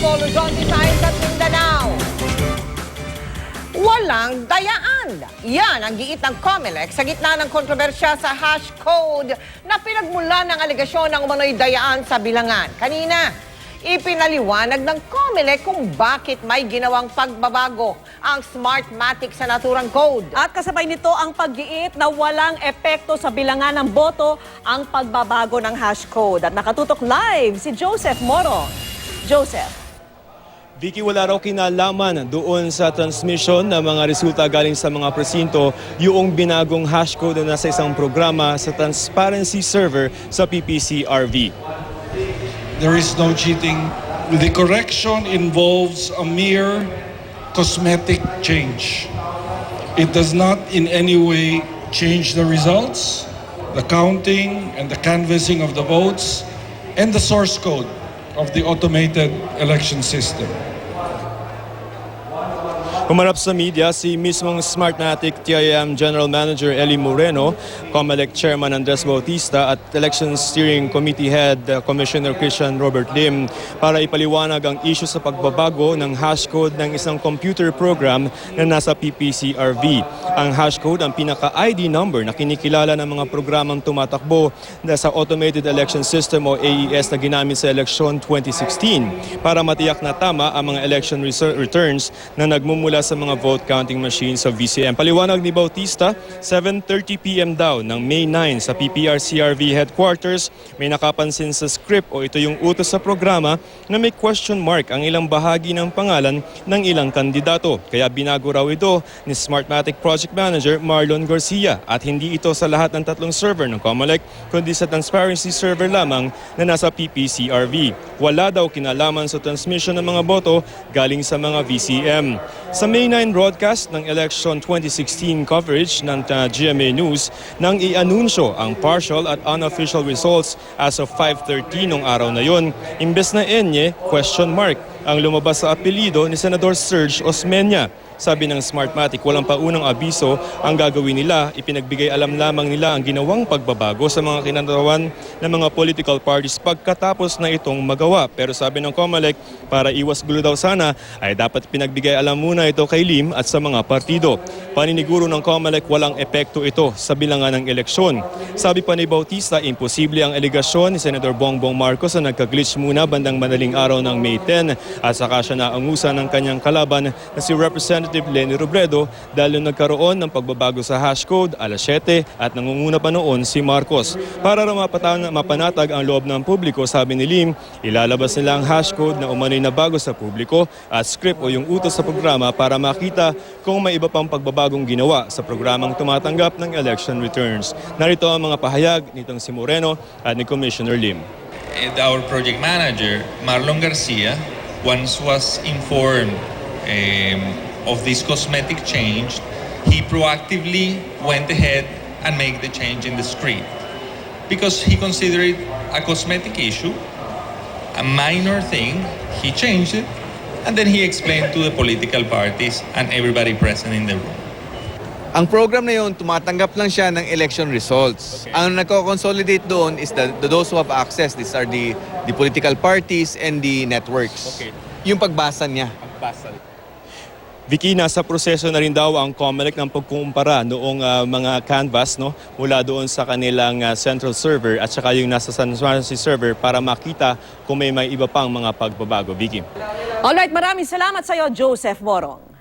Bicol, Luzon, Visayas at Mindanao. Walang dayaan. Yan ang giit ng COMELEC sa gitna ng kontrobersya sa hash code na pinagmula ng alegasyon ng umano'y dayaan sa bilangan. Kanina, ipinaliwanag ng COMELEC kung bakit may ginawang pagbabago ang Smartmatic sa naturang code. At kasabay nito ang paggiit na walang epekto sa bilangan ng boto ang pagbabago ng hash code. At nakatutok live si Joseph Moro. Joseph. Vicky, wala raw kinalaman doon sa transmission ng mga resulta galing sa mga presinto yung binagong hash code na nasa isang programa sa transparency server sa PPCRV. There is no cheating. The correction involves a mere cosmetic change. It does not in any way change the results, the counting and the canvassing of the votes, and the source code of the automated election system. Humarap sa media si mismong Smartmatic TIM General Manager Eli Moreno, COMELEC Chairman Andres Bautista at Election Steering Committee Head Commissioner Christian Robert Lim para ipaliwanag ang issue sa pagbabago ng hash code ng isang computer program na nasa PPCRV. Ang hash code ang pinaka-ID number na kinikilala ng mga programang tumatakbo na sa Automated Election System o AES na ginamit sa eleksyon 2016 para matiyak na tama ang mga election returns na nagmumula sa mga vote counting machines sa VCM. Paliwanag ni Bautista, 7:30 p.m. daw ng May 9 sa PPRCRV headquarters, may nakapansin sa script o ito yung utos sa programa na may question mark ang ilang bahagi ng pangalan ng ilang kandidato. Kaya binago raw ito ni Smartmatic Project Manager Marlon Garcia at hindi ito sa lahat ng tatlong server ng COMELEC kundi sa transparency server lamang na nasa PPCRV. Wala daw kinalaman sa transmission ng mga boto galing sa mga VCM. Sa May 9 broadcast ng election 2016 coverage ng GMA News nang i-anunsyo ang partial at unofficial results as of 5:30 nung araw na yon, imbes na enye, question mark ang lumabas sa apelyido ni Senador Serge Osmeña. Sabi ng Smartmatic, walang paunang abiso ang gagawin nila. Ipinagbigay alam lamang nila ang ginawang pagbabago sa mga kinarawan ng mga political parties pagkatapos na itong magawa. Pero sabi ng COMELEC, para iwas gulo daw sana, ay dapat pinagbigay alam muna ito kay Lim at sa mga partido. Paniniguro ng COMELEC, walang epekto ito sa bilangan ng eleksyon. Sabi pa ni Bautista, imposible ang aligasyon ni Senator Bongbong Marcos na nagka-glitch muna bandang madaling araw ng May 10 at saka siya naangusan ng kanyang kalaban na si Representative Leni Robredo dahil nagkaroon ng pagbabago sa hash code alas 7 at nangunguna pa noon si Marcos. Para mapanatag ang loob ng publiko, sabi ni Lim, ilalabas nila ang hash code na umano'y nabago sa publiko at script o yung utos sa programa para makita kung may iba pang pagbabagong ginawa sa programang tumatanggap ng election returns. Narito ang mga pahayag nitong si Moreno at ni Commissioner Lim. Our project manager, Marlon Garcia, once was informed of this cosmetic change, he proactively went ahead and made the change in the script because he considered it a cosmetic issue, a minor thing. He changed it and then he explained to the political parties and everybody present in the room. Ang program na yun, tumatanggap lang siya ng election results. Okay. Ang nagko-consolidate doon is those who have access. These are the political parties and the networks. Okay. Yung pagbasa niya. Vicky, nasa proseso na rin daw ang COMELEC ng pagkukumpara noong mga canvas mula doon sa kanilang central server at saka yung nasa transparency server para makita kung may iba pang mga pagbabago. Vicky. Alright, maraming salamat sa iyo, Joseph Morong.